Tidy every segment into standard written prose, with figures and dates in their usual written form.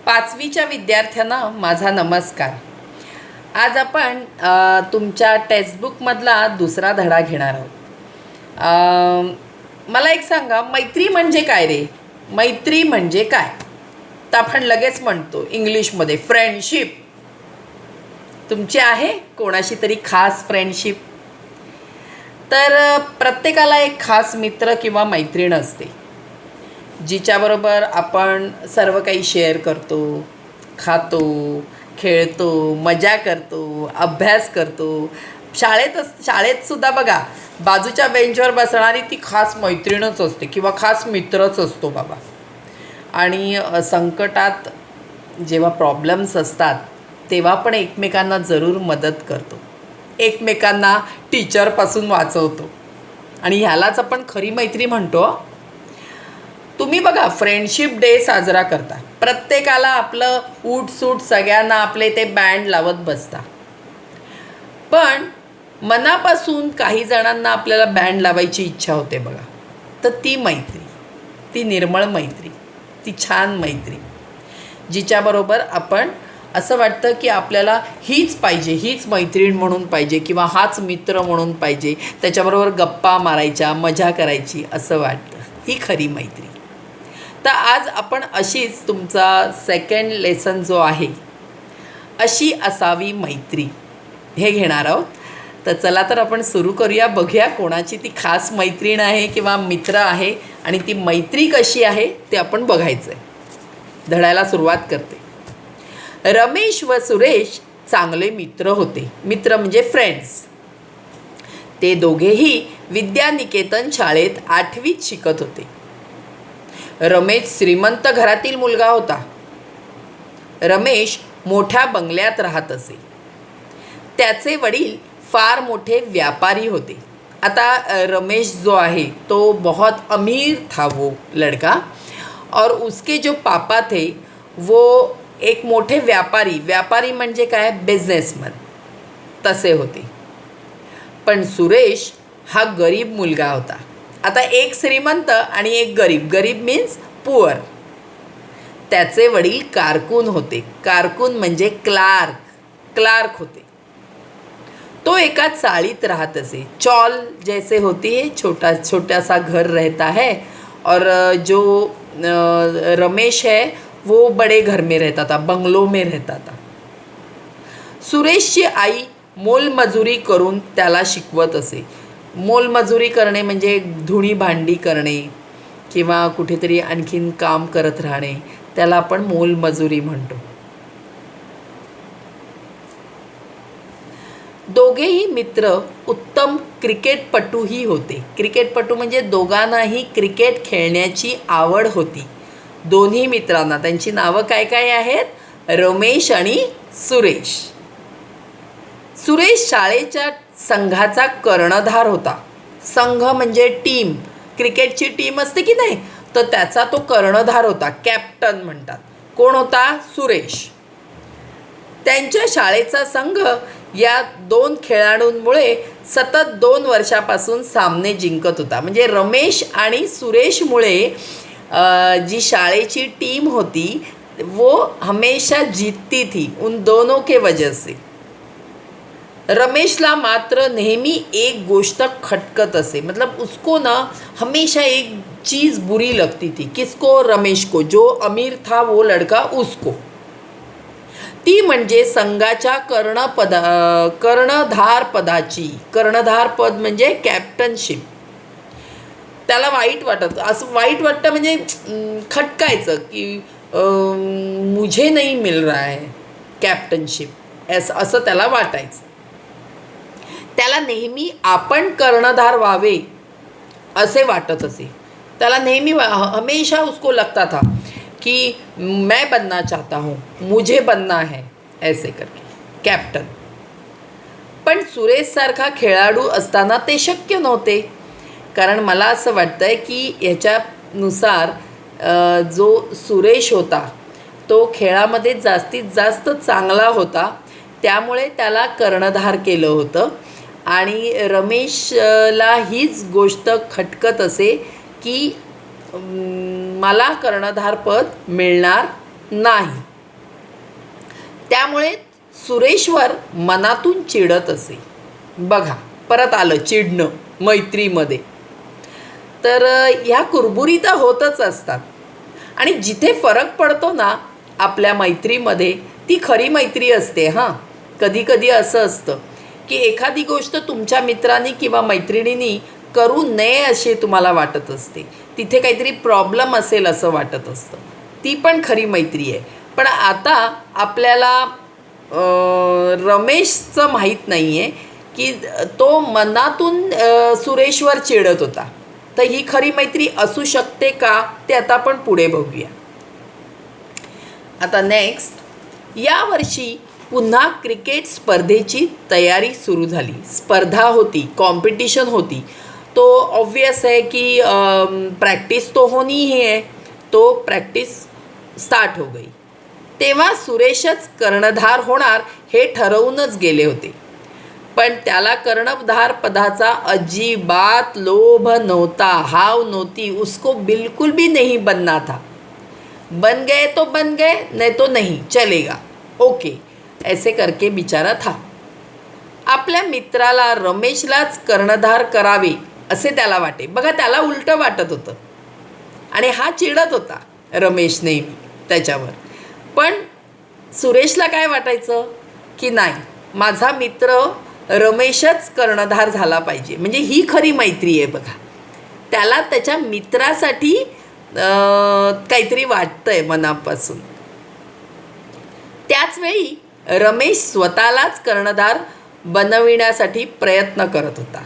पाचवीच्या विद्यार्थ्यांना माझा नमस्कार. आज आपण तुमच्या टेक्स्टबुकमधला दुसरा धडा घेणार आहोत. मला एक सांगा, मैत्री म्हणजे काय रे? मैत्री म्हणजे काय? तर आपण लगेच म्हणतो इंग्लिशमध्ये फ्रेंडशिप. तुमची आहे कोणाशी तरी खास फ्रेंडशिप? तर प्रत्येकाला एक खास मित्र किंवा मैत्रीण असते, जिच्याबरोबर आपण सर्व काही शेअर करतो, खातो, खेळतो, मजा करतो, अभ्यास करतो. शाळेतसुद्धा बघा, बाजूच्या बेंचवर बसणारी ती खास मैत्रीणच असते किंवा खास मित्रच असतो बाबा. आणि संकटात जेव्हा प्रॉब्लेम्स असतात तेव्हा पण एकमेकांना जरूर मदत करतो, एकमेकांना टीचरपासून वाचवतो, आणि ह्यालाच आपण खरी मैत्री म्हणतो. तुम्ही बघा, फ्रेंडशिप डे साजरा करता, प्रत्येकाला आपलं सूट सगळ्यांना आपले ते बँड लावत बसता. पण मनापासून काही जणांना आपल्याला बँड लावायची इच्छा होते बघा. तर ती मैत्री, ती निर्मळ मैत्री, ती छान मैत्री, जिच्याबरोबर आपण असं वाटतं की आपल्याला हीच पाहिजे, हीच मैत्रीण म्हणून पाहिजे किंवा हाच मित्र म्हणून पाहिजे, त्याच्याबरोबर गप्पा मारायच्या, मजा करायची असं वाटतं. ही खरी मैत्री. तर आज आपण अशीच, तुमचा सेकंड लेसन जो आहे, अशी असावी मैत्री, हे घेणार आहोत. तर चला तर आपण सुरू करूया. बघूया कोणाची ती खास मैत्रीण आहे किंवा मित्र आहे, आणि ती मैत्री कशी आहे ते आपण बघायचं आहे. धड्याला सुरुवात करते. रमेश व सुरेश चांगले मित्र होते. मित्र म्हणजे फ्रेंड्स. ते दोघेही विद्यानिकेतन शाळेत 8वीत शिकत होते. रमेश श्रीमंत घरातील मुलगा होता. रमेश मोठ्या बंगल्यात राहत असे. त्याचे वडील फार मोठे व्यापारी होते. आता रमेश जो आहे तो बहुत अमीर था वो लड़का, और उसके जो पापा थे वो एक मोठे व्यापारी म्हणजे काय, बिझनेसमॅन तसे होते. पण सुरेश हा गरीब मुलगा होता. आता एक श्रीमंत आणि एक गरीब मीन्स पुअर. त्याचे वडील कारकून होते. कारकून म्हणजे क्लार्क होते. तो एका चाळीत राहत असे. चॉल जैसे होती है, छोटा सा घर रहता है. और जो रमेश है वो बड़े घर में रहता था, बंगलो में रहता था. सुरेशची आई मोलमजुरी करून त्याला शिकवत असे. मोलमजुरी करणे म्हणजे धुणी भांडी करणे किंवा कुठेतरी आणखीन काम करत राहणे, त्याला आपण मोलमजुरी म्हणतो. दोघेही मित्र उत्तम क्रिकेटपटूही होते. क्रिकेटपटू म्हणजे दोघांनाही क्रिकेट खेळण्याची आवड होती. दोन्ही मित्रांना. त्यांची नावं काय काय आहेत? रमेश आणि सुरेश. सुरेश शाळेच्या संघाचा कर्णधार होता. संघ म्हणजे टीम, क्रिकेटची टीम असते की नाही, तर त्याचा तो कर्णधार होता, कॅप्टन म्हणतात. कोण होता? सुरेश. त्यांच्या शाळेचा संघ या 2 खेळाडूंमुळे सतत 2 वर्षापासून सामने जिंकत होता. म्हणजे रमेश आणि सुरेशमुळे जी शाळेची टीम होती वो हमेशा जीतती थी, उन दोनों के वजह से. रमेशला मात्र नेहमी एक गोष्ट खटकत असे. मतलब उसको ना हमेशा एक चीज़ बुरी लगती थी. किसको? रमेश को. जो अमीर था वो लड़का, उसको. ती म्हणजे संघाच्या कर्णधार पदाची. कर्णधार पद म्हणजे कॅप्टनशिप. त्याला वाईट वाटत. असं वाईट वाटतं म्हणजे खटकायचं की मुझे नहीं मिल रहा है कॅप्टनशिप, असं त्याला वाटायचं. त्याला नेहमी आपण कर्णधार व्हावे असे वाटत असे. त्याला नेहमी हमेशा उसको लगता था कि मैं बनना चाहता हूँ, मुझे बनना है, ऐसे करके कॅप्टन. पण सुरेशसारखा खेळाडू असताना ते शक्य नव्हते. कारण मला असं वाटतं आहे की ह्याच्यानुसार जो सुरेश होता तो खेळामध्ये जास्तीत जास्त चांगला होता, त्यामुळे त्याला कर्णधार केलं होतं. आणि रमेशला हीच गोष्ट खटकत असे की मला कर्णधारपद मिळणार नाही. त्यामुळे सुरेशवर मनातून चिडत असे. बघा, परत आलं चिडणं मैत्रीमध्ये. तर ह्या कुरबुरी तर होतच असतात. आणि जिथे फरक पडतो ना आपल्या मैत्रीमध्ये, ती खरी मैत्री असते. हां, कधी कधी असं असतं की एखादी गोष्ट तुमच्या मित्रांनी किंवा मैत्रिणींनी करू नये अशी तुम्हाला वाटत असते. तिथे काहीतरी प्रॉब्लेम असेल असं वाटत असतं. ती पण खरी मैत्री आहे. पण आता आपल्याला रमेशचं माहीत नाही आहे की तो मनातून सुरेशवर चिडत होता. तर ही खरी मैत्री असू शकते का, ते आता आपण पुढे बघूया. आता नेक्स्ट, यावर्षी पुन्हा क्रिकेट स्पर्धेची तयारी सुरू झाली. स्पर्धा होती, कॉम्पिटिशन होती. तो ऑब्वियस है कि प्रैक्टिस तो होनी ही है. तो प्रैक्टिस स्टार्ट हो गई. तेव्हा सुरेशच कर्णधार होणार हे ठरवूनच गेले होते. पण त्याला कर्णधार पदाचा अजिबात लोभ नव्हता, हाव नव्हती. उसको बिल्कुल भी नहीं बनना था. बन गए तो बन गए, नहीं तो नहीं चलेगा, ओके, ऐसे करके बिचारा था. आपल्या मित्राला रमेशलाच कर्णधार करावे असे त्याला वाटे. बघा, त्याला उलटं वाटत होतं आणि हा चिडत होता रमेश नेहमी त्याच्यावर. पण सुरेशला काय वाटायचं की नाही, माझा मित्र रमेशच कर्णधार झाला पाहिजे. म्हणजे ही खरी मैत्री आहे. बघा, त्याला त्याच्या मित्रासाठी काहीतरी वाटतंय मनापासून. त्याचवेळी रमेश स्वतःलाच कर्णधार बनविण्यासाठी प्रयत्न करत होता.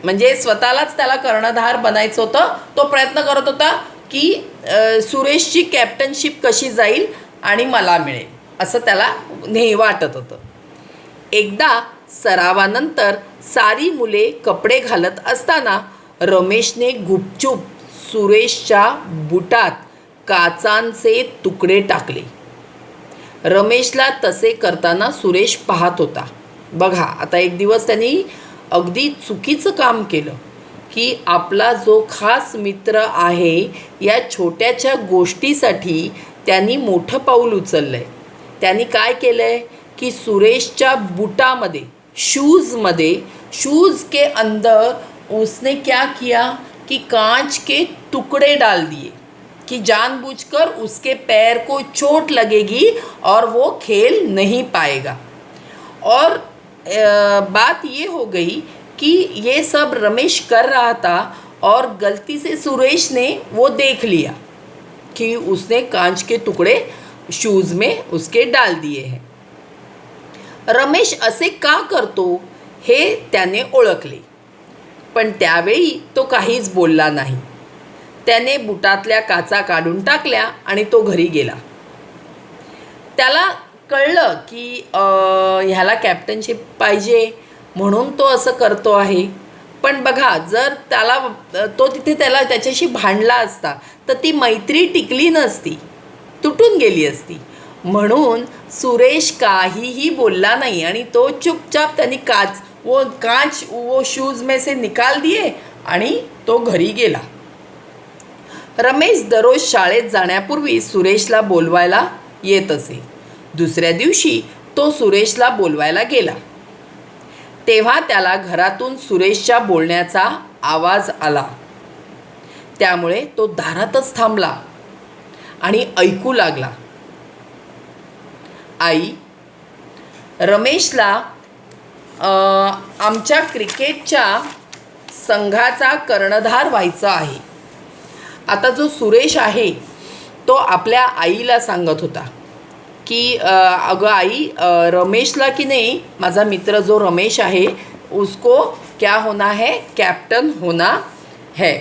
म्हणजे स्वतःलाच त्याला कर्णधार बनायचं होतं. तो प्रयत्न करत होता की सुरेशची कॅप्टनशिप कशी जाईल आणि मला मिळेल असं त्याला नेहमी वाटत होतं. एकदा सरावानंतर सारी मुले कपडे घालत असताना रमेशने गुपचूप सुरेशच्या बुटात काचांचे तुकडे टाकले. रमेशला तसे करताना सुरेश पाहत होता. बघा, आता एक दिवस त्यांनी अगदी चुकीचं काम केलं की आपला जो खास मित्र आहे या छोट्याच्या गोष्टीसाठी त्यांनी मोठं पाऊल उचललं आहे. त्यांनी काय केलं आहे की सुरेशच्या बुटामध्ये, शूज़ के अंदर उसने क्या किया कि कांच के टुकड़े डाल दिए कि जानबूझकर उसके पैर को चोट लगेगी और वो खेल नहीं पाएगा. और बात ये हो गई कि ये सब रमेश कर रहा था और गलती से सुरेश ने वो देख लिया कि उसने कांच के टुकड़े शूज़ में उसके डाल दिए हैं. रमेश असे का करतो हे त्याने ओळखले. पण त्यावेळी तो काहीच बोलला नाही. त्याने बुटातल्या काचा काढून टाकल्या आणि तो घरी गेला. त्याला कळलं की ह्याला कॅप्टनशिप पाहिजे म्हणून तो असं करतो आहे. पण बघा, जर तो तिथे त्याच्याशी भांडला असता तर ती मैत्री टिकली नसती, तुटून गेली असती. म्हणून सुरेश काहीही बोलला नाही आणि तो चुपचाप त्यांनी कांच वो शूज में से निकाल दिए आणि तो घरी गेला. रमेश दररोज शाळेत जाण्यापूर्वी सुरेशला बोलवायला येत असे. दुसऱ्या दिवशी तो सुरेशला बोलवायला गेला. तेव्हा त्याला घरातून सुरेशच्या बोलण्याचा आवाज आला. त्यामुळे तो दारातच थांबला आणि ऐकू लागला. आई, रमेशला आमच्या क्रिकेटच्या संघाचा कर्णधार व्हायचा आहे. आता जो सुरेश आहे तो आपल्या आईला सांगत होता की अगं आई, रमेशला की नाही, माझा मित्र जो रमेश आहे उसको क्या होना है, कॅप्टन होना है.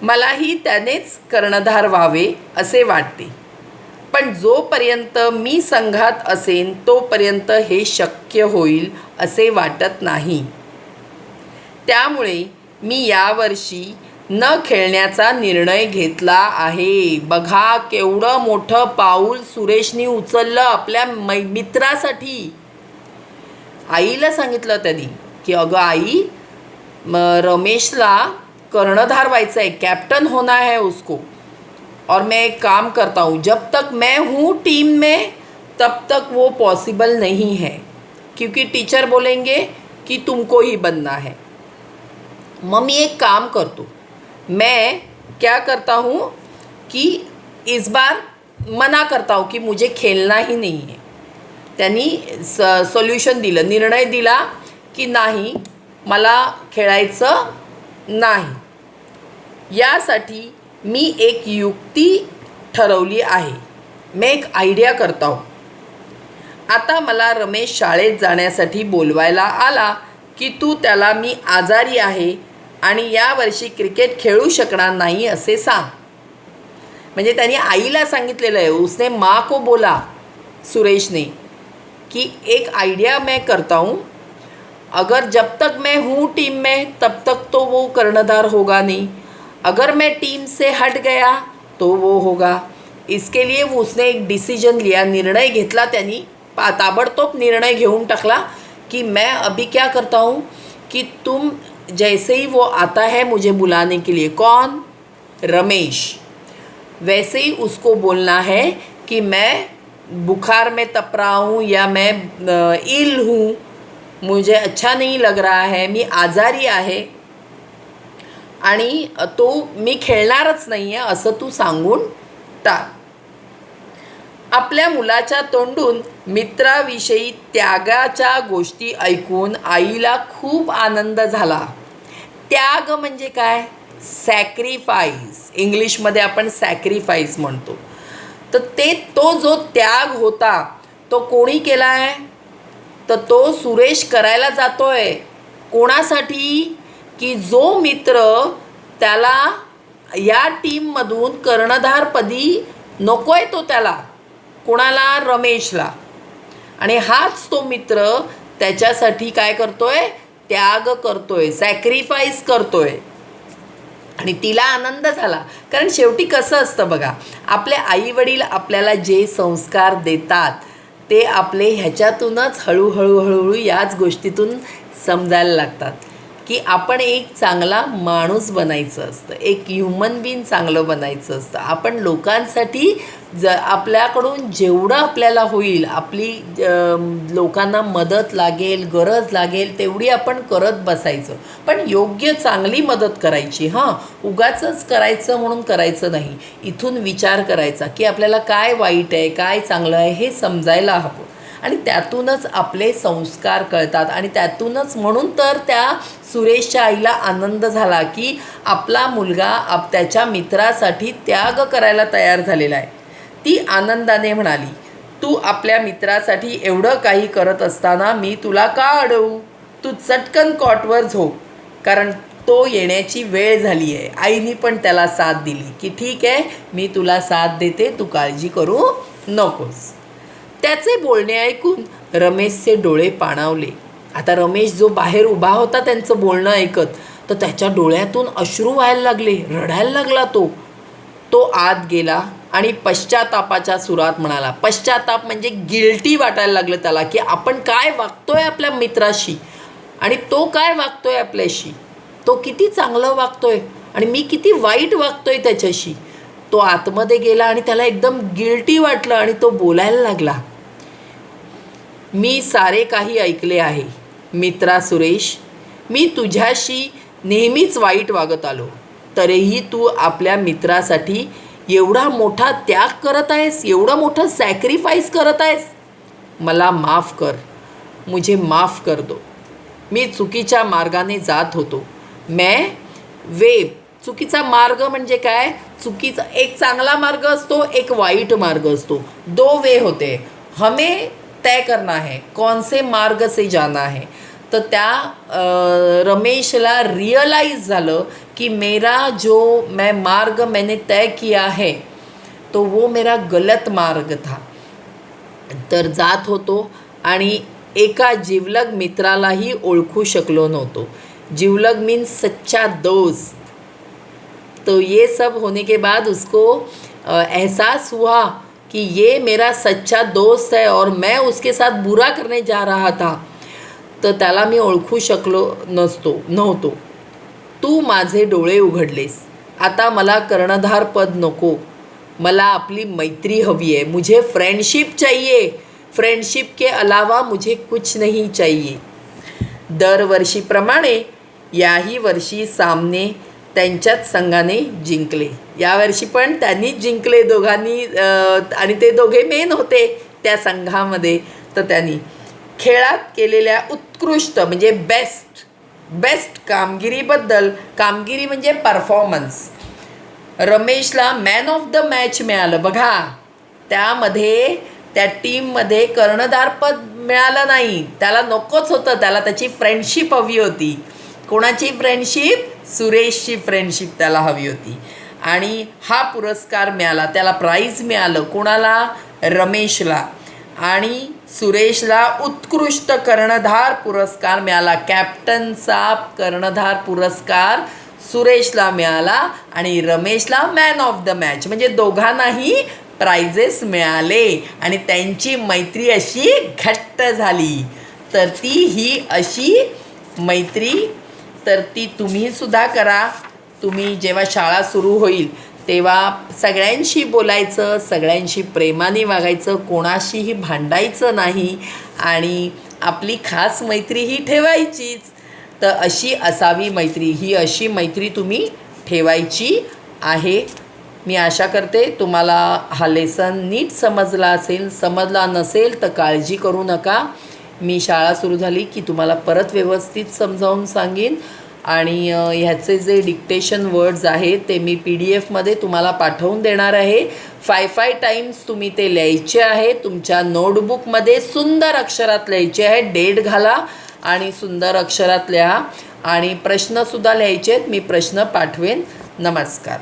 मलाही त्यानेच कर्णधार व्हावे असे वाटते. पण जोपर्यंत मी संघात असेन तोपर्यंत हे शक्य होईल असे वाटत नाही. त्यामुळे मी यावर्षी न खेळण्याचा निर्णय घेतला आहे. बघा, केवढं मोठं पाऊल सुरेशने उचललं आपल्या मित्रासाठी. आईला सांगितलं त्यांनी की अगं आई, रमेशला कर्णधार व्हायचं आहे, कॅप्टन होना है उसको. और मैं एक काम करता हूँ, जब तक मैं हूँ टीम में तब तक वो पॉसिबल नहीं है, क्योंकि टीचर बोलेंगे कि तुमको ही बनना है। मग मी एक काम करतो, मैं क्या करता हूँ कि इस बार मना करता हूँ कि मुझे खेलना ही नहीं है। त्यांनी सोल्युशन दिलं, निर्णय दिला की नाही, मला खेळायचं नाही। यासाठी मी एक युक्ती ठरवली आहे, मैं एक आयडिया करता हूँ। आता मला रमेश शाळेत जाण्यासाठी बोलवायला आला की तू त्याला मी आजारी आहे आणि यावर्षी क्रिकेट खेळू शकणार नाही असे सांग। म्हणजे त्यांनी आईला सांगितलेलं आहे, उसने माँ को बोला, सुरेश ने, कि एक आइडिया मैं करता हूँ, अगर जब तक मैं हूँ टीम में तब तक तो वो कर्णधार होगा नहीं, अगर मैं टीम से हट गया तो वो होगा। इसके लिए वो उसने एक डिसीजन लिया, निर्णय घेतला त्यांनी, ताबड़तोब निर्णय घेऊन टाकला कि मैं अभी क्या करता हूँ कि तुम जैसे ही वो आता है मुझे बुलाने के लिए, कौन, रमेश, वैसे ही उसको बोलना है कि मैं बुखार में तप रहा हूँ या मैं इल हूँ, मुझे अच्छा नहीं लग रहा है, मी आजारी आहे आणि तो मी खेळणारच नाही आहे असं तू सांगून टाक। आपल्या मुलाच्या तोंडून मित्राविषयी त्यागाच्या गोष्टी ऐकून आईला खूप आनंद झाला। त्याग म्हणजे काय, सॅक्रिफाईस, इंग्लिशमध्ये आपण सॅक्रिफाईस म्हणतो। तर तो जो त्याग होता तो कोणी केला आहे, तर तो सुरेश करायला जातोय। कोणासाठी, की जो मित्र त्याला या टीममधून कर्णधारपदी नकोय तो त्याला, कोणाला, रमेशला, आणि हाच तो मित्र त्याच्यासाठी काय करतोय, त्याग करतोय, सॅक्रिफाईस करतोय। आणि तिला आनंद झाला, कारण शेवटी कसं असतं बघा, आपले आईवडील आपल्याला जे संस्कार देतात ते आपले ह्याच्यातूनच हळूहळू याच गोष्टीतून समजायला लागतात की आपण एक चांगला माणूस बनायचं असतं, एक ह्युमन बीइंग चांगलं बनायचं असतं। आपण लोकांसाठी आपल्याकडून जेवढं आपल्याला होईल, आपली लोकांना मदत लागेल, गरज लागेल तेवढी आपण करत बसायचं, पण योग्य चांगली मदत करायची। हां, उगाचच करायचं म्हणून करायचं नाही, इथून विचार करायचा की आपल्याला काय वाईट आहे, काय चांगलं आहे हे समजायला हवं, आणि त्यातूनच आपले संस्कार कळतात। आणि त्यातूनच म्हणून तर त्या सुरेशच्या आईला आनंद झाला की आपला मुलगा त्याच्या मित्रासाठी त्याग करायला तयार झालेला आहे। ती आनंदाने म्हणाली, तू आपल्या मित्रासाठी एवढं काही करत असताना मी तुला का अडवू, तू चटकन कॉटवर झोप, कारण तो येण्याची वेळ झाली आहे। आईनी पण त्याला साथ दिली की ठीक आहे, मी तुला साथ देते, तू काळजी करू नकोस। त्याचे बोलणे ऐकून रमेशचे डोळे पाणावले। आता रमेश जो बाहेर उभा होता त्यांचं बोलणं ऐकत, तर त्याच्या डोळ्यातून अश्रू व्हायला लागले, रडायला लागला तो आत गेला आणि पश्चातापाच्या सुरात म्हणाला, पश्चाताप म्हणजे गिल्टी वाटायला लागलं त्याला की आपण काय वागतोय आपल्या मित्राशी आणि तो काय वागतोय आपल्याशी, तो किती चांगलं वागतोय आणि मी किती वाईट वागतोय त्याच्याशी। तो आतमध्ये गेला आणि त्याला एकदम गिल्टी वाटलं आणि तो बोलायला लागला, मी सारे काही ऐकले आहे मित्रा सुरेश, मी तुझ्याशी नेहमीच वाईट वागत आलो, तरीही तू आपल्या मित्रासाठी एवढा मोठा त्याग करत आहेस, एवढा मोठा सॅक्रिफाईस करत आहेस, मला माफ कर, मुझे माफ कर दो, मी चुकीच्या मार्गाने जात होतो। चुकीचा मार्ग म्हणजे काय, चुकीचा एक चांगला मार्ग असतो, एक वाईट मार्ग असतो, दो वे होते, हमें तय करना है कौन से मार्ग से जाना है। तर त्या रमेशला रियलाइज़ झालं कि मैं मार्ग मैंने तय किया है तो वो मेरा गलत मार्ग था। तर जात होतो आणि एका जिवलग मित्रालाही ओळखू शकलो नव्हतो। जिवलग मीन्स सच्चा दोस्त। तो ये सब होने के बाद उसको एहसास हुआ कि ये मेरा सच्चा दोस्त है और मैं उसके साथ बुरा करने जा रहा था, तर त्याला मी ओळखू शकलो नव्हतो। तू माझे डोळे उघडलेस, आता मला कर्णधार पद नको, मला आपली मैत्री हवी आहे, मुझे फ्रेंडशिप चाहिए, फ्रेंडशिप के अलावा मुझे कुछ नहीं चाहिए. दरवर्षीप्रमाणे याही वर्षी सामने त्यांच्याच संघाने जिंकले. यावर्षी पण त्यांनीच जिंकले दोघांनी, आणि ते दोघे मेन होते त्या संघामध्ये. तर त्यांनी खेळात केलेल्या उत्कृष्ट म्हणजे बेस्ट कामगिरीबद्दल, कामगिरी म्हणजे परफॉर्मन्स, रमेशला मॅन ऑफ द मॅच मिळालं. बघा, त्यामध्ये त्या टीममध्ये कर्णधारपद मिळालं नाही, त्याला नकोच होतं, त्याला त्याची फ्रेंडशिप हवी होती. कोणाची फ्रेंडशिप? सुरेशची फ्रेंडशिप त्याला हवी होती. आणि हा पुरस्कार मिळाला, त्याला प्राईज मिळालं. कोणाला? रमेशला. आणि सुरेशला उत्कृष्ट कर्णधार पुरस्कार मिळाला. कॅप्टनचा कर्णधार पुरस्कार सुरेशला मिळाला आणि रमेशला मॅन ऑफ द मॅच. म्हणजे दोघांनाही प्राइजेस मिळाले आणि त्यांची मैत्री अशी घट्ट झाली. तर ही अशी मैत्री तर ती तुम्हीसुद्धा करा. तुम्ही जेव्हा शाळा सुरू होईल तेव्हा सगळ्यांशी बोलायचं, सगळ्यांशी प्रेमाने वागायचं, कोणाशीही भांडायचं नाही आणि आपली खास मैत्री ही ठेवायचीच. तर अशी असावी मैत्री, ही अशी मैत्री तुम्ही ठेवायची आहे. मी आशा करते तुम्हाला हा लेसन नीट समजला असेल. समजला नसेल तर काळजी करू नका. मी शाळा सुरू झाली की तुम्हाला परत व्यवस्थित समजावून सांगेन. आणि ह्याचे जे डिक्टेशन वर्ड्स आहेत ते मी PDF तुम्हाला पाठवून देणार आहे. 5 टाईम्स तुम्ही ते लिहायचे आहे. तुमच्या नोटबुकमध्ये सुंदर अक्षरात लिहायचे आहे. डेट घाला आणि सुंदर अक्षरात लिहा आणि प्रश्नसुद्धा लिहायचे आहेत. मी प्रश्न पाठवेन. नमस्कार.